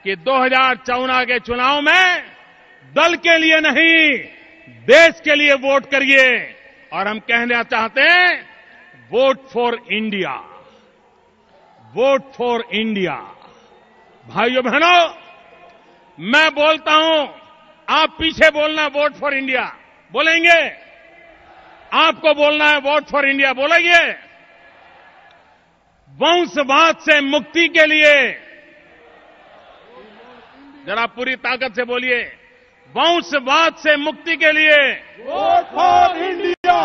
कि 2014 के चुनाव में दल के लिए नहीं, देश के लिए वोट करिए। और हम कहना चाहते हैं, vote for India, vote for India. भाइयों बहनों, मैं बोलता हूं, आप पीछे बोलना वोट फॉर इंडिया, बोलेंगे? आपको बोलना है वोट फॉर इंडिया, बोलेंगे? वंशवाद से मुक्ति के लिए जरा पूरी ताकत से बोलिए, वंशवाद से मुक्ति के लिए वोट फॉर इंडिया,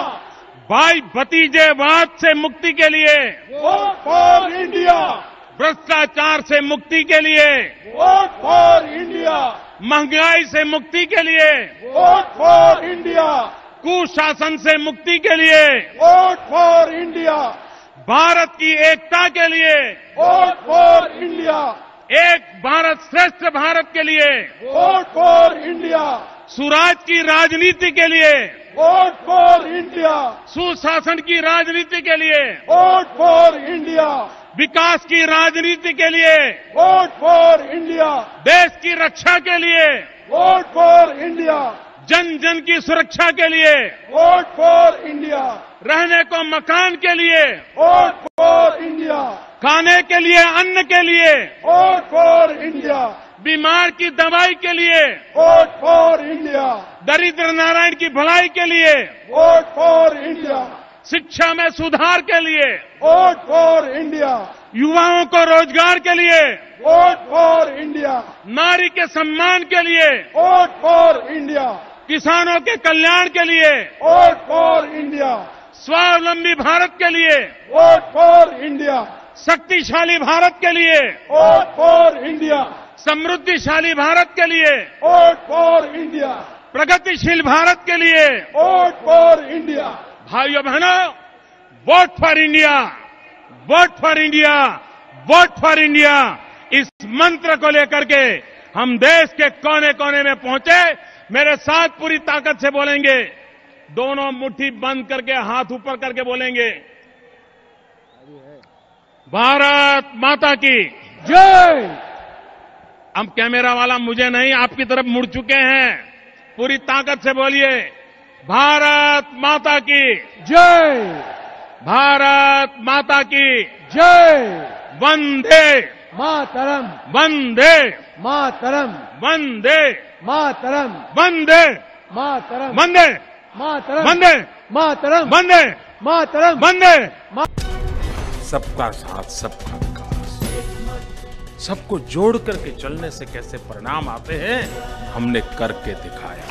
भाई भतीजेवाद से मुक्ति के लिए वोट फॉर इंडिया, भ्रष्टाचार से मुक्ति के लिए वोट फॉर इंडिया, महंगाई से मुक्ति के लिए वोट फॉर इंडिया, कुशासन से मुक्ति के लिए वोट फॉर इंडिया, भारत की एकता के लिए वोट फॉर इंडिया, एक भारत श्रेष्ठ भारत के लिए वोट फॉर इंडिया, सुराज की राजनीति के लिए वोट फॉर इंडिया, सुशासन की राजनीति के लिए वोट फॉर इंडिया, विकास की राजनीति के लिए वोट फॉर इंडिया, देश की रक्षा के लिए वोट फॉर इंडिया, जन जन की सुरक्षा के लिए वोट फॉर इंडिया, रहने को मकान के लिए वोट फॉर इंडिया, खाने के लिए अन्न के लिए वोट फॉर इंडिया, बीमार की दवाई के लिए वोट फॉर इंडिया, दरिद्र नारायण की भलाई के लिए वोट फॉर इंडिया, शिक्षा में सुधार के लिए वोट फॉर इंडिया, युवाओं को रोजगार के लिए वोट फॉर इंडिया, नारी के सम्मान के लिए वोट फॉर इंडिया, किसानों के कल्याण के लिए वोट फॉर इंडिया, स्वावलंबी भारत के लिए वोट फॉर इंडिया, शक्तिशाली भारत के लिए वोट फॉर इंडिया, समृद्धिशाली भारत के लिए वोट फॉर इंडिया, प्रगतिशील भारत के लिए वोट फॉर इंडिया। भाइयों बहनों, vote for India, vote for India, vote for India, इस मंत्र को लेकर के हम देश के कोने कोने में पहुंचे। मेरे साथ पूरी ताकत से बोलेंगे, दोनों मुट्ठी बंद करके हाथ ऊपर करके बोलेंगे, भारत माता की जय। अब कैमरा वाला मुझे नहीं, आपकी तरफ मुड़ चुके हैं। पूरी ताकत से बोलिए, भारत माता की जय, भारत माता की जय। वंदे मातरम, वंदे मातरम, वंदे मातरम, वंदे मातरम, वंदे मातरम, वंदे मातरम, वंदे मातरम, वंदे। सबका साथ, सबका विकास, सबको जोड़ करके चलने से कैसे परिणाम आते हैं, हमने करके दिखाया।